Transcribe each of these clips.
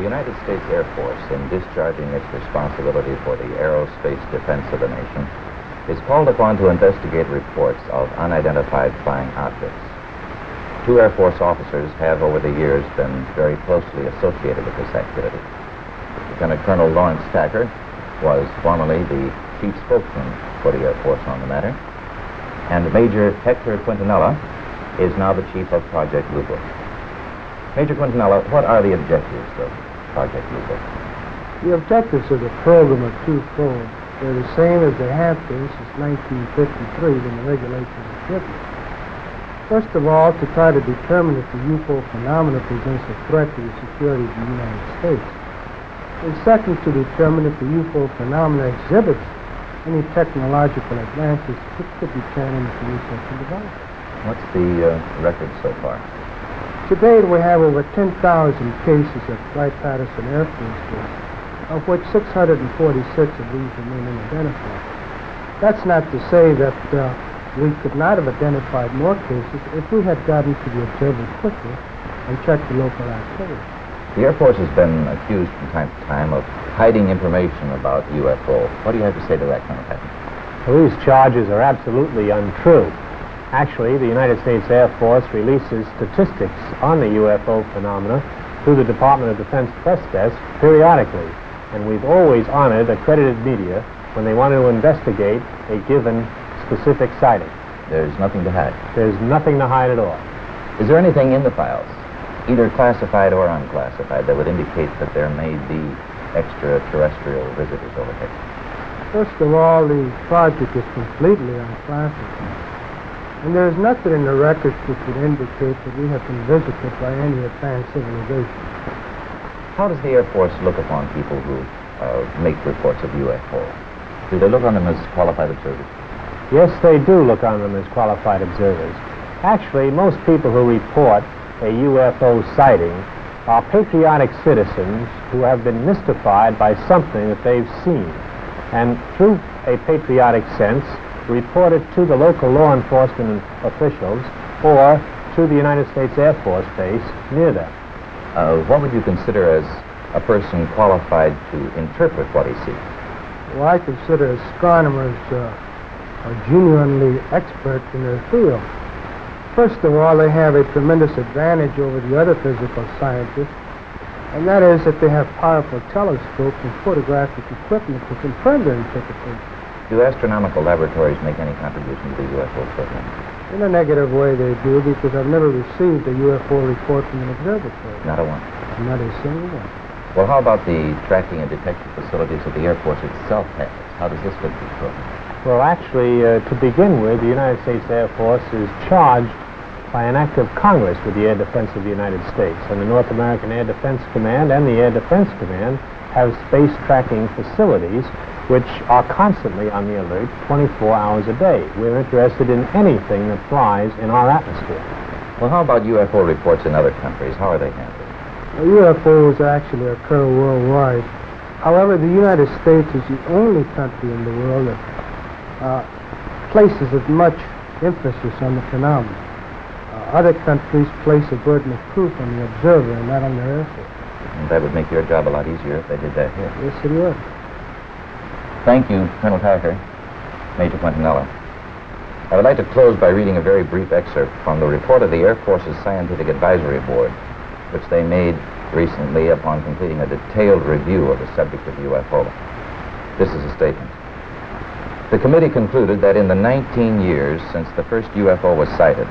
The United States Air Force, in discharging its responsibility for the aerospace defense of the nation, is called upon to investigate reports of unidentified flying objects. Two Air Force officers have, over the years, been very closely associated with this activity. Lieutenant Colonel Lawrence Tacker was formerly the chief spokesman for the Air Force on the matter, and Major Hector Quintanilla is now the chief of Project Blue Book. Major Quintanilla, what are the objectives of Project Blue Book? The objectives of the program are twofold. They're the same as they have been since 1953 when the regulations were written. First of all, to try to determine if the UFO phenomenon presents a threat to the security of the United States. And second, to determine if the UFO phenomenon exhibits any technological advances which could be turned into research and development. What's the record so far? To date, we have over 10,000 cases at Wright-Patterson Air Force Base, of which 646 of these remain unidentified. That's not to say that we could not have identified more cases if we had gotten to the observers quickly and checked the local activity. The Air Force has been accused from time to time of hiding information about UFO. What do you have to say to that, Colonel Patton? Well, these charges are absolutely untrue. Actually, the United States Air Force releases statistics on the UFO phenomena through the Department of Defense Press Desk periodically, and we've always honored accredited media when they want to investigate a given specific sighting. There's nothing to hide. There's nothing to hide at all. Is there anything in the files, either classified or unclassified, that would indicate that there may be extraterrestrial visitors over here? First of all, the project is completely unclassified. And there is nothing in the records which would indicate that we have been visited by any advanced civilization. How does the Air Force look upon people who make reports of UFO? Do they look on them as qualified observers? Yes, they do look on them as qualified observers. Actually, most people who report a UFO sighting are patriotic citizens who have been mystified by something that they've seen, and through a patriotic sense, report it to the local law enforcement officials or to the United States Air Force Base near them. What would you consider as a person qualified to interpret what he sees? Well, I consider astronomers are genuinely expert in their field. First of all, they have a tremendous advantage over the other physical scientists, and that is that they have powerful telescopes and photographic equipment to confirm their interpretation. Do astronomical laboratories make any contribution to the UFO program? In a negative way, they do, because I've never received a UFO report from an observatory. Not a one? Not a single one. Well, how about the tracking and detection facilities that the Air Force itself has? How does this fit the program? Well, actually, to begin with, the United States Air Force is charged by an act of Congress with the air defense of the United States. And the North American Air Defense Command and the Air Defense Command have space tracking facilities which are constantly on the alert 24 hours a day. We're interested in anything that flies in our atmosphere. Well, how about UFO reports in other countries? How are they handled? Well, UFOs actually occur worldwide. However, the United States is the only country in the world that places as much emphasis on the phenomenon. Other countries place a burden of proof on the observer and not on their Air Force. And that would make your job a lot easier if they did that here. Yes, it would. Thank you, Colonel Tacker, Major Quintanilla. I would like to close by reading a very brief excerpt from the report of the Air Force's Scientific Advisory Board, which they made recently upon completing a detailed review of the subject of UFO. This is a statement. The committee concluded that in the 19 years since the first UFO was sighted,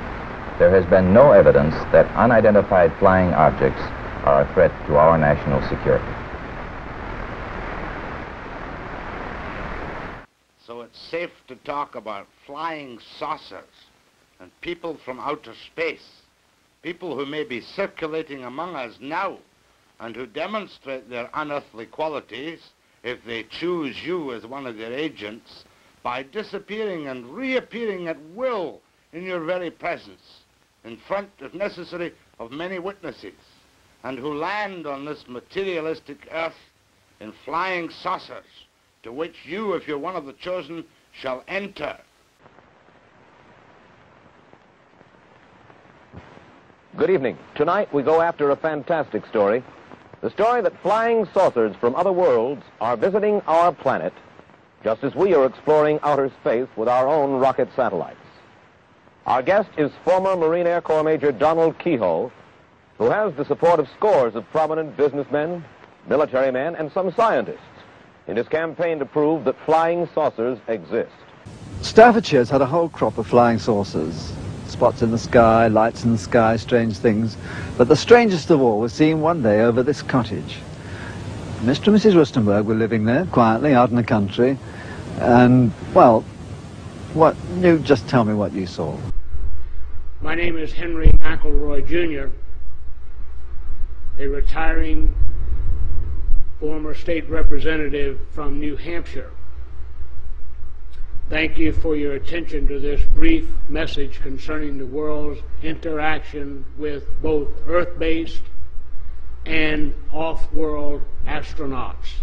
there has been no evidence that unidentified flying objects are a threat to our national security. So it's safe to talk about flying saucers and people from outer space, people who may be circulating among us now and who demonstrate their unearthly qualities, if they choose you as one of their agents, by disappearing and reappearing at will in your very presence, in front, if necessary, of many witnesses, and who land on this materialistic earth in flying saucers, to which you, if you're one of the chosen, shall enter. Good evening. Tonight we go after a fantastic story. The story that flying saucers from other worlds are visiting our planet, just as we are exploring outer space with our own rocket satellites. Our guest is former Marine Air Corps Major Donald Keyhoe, who has the support of scores of prominent businessmen, military men, and some scientists in his campaign to prove that flying saucers exist. Staffordshire's had a whole crop of flying saucers. Spots in the sky, lights in the sky, strange things. But the strangest of all was seen one day over this cottage. Mr. and Mrs. Rustenberg were living there, quietly, out in the country. And, well, you just tell me what you saw. My name is Henry McElroy, Jr., a retiring former state representative from New Hampshire. Thank you for your attention to this brief message concerning the world's interaction with both Earth-based and off-world astronauts.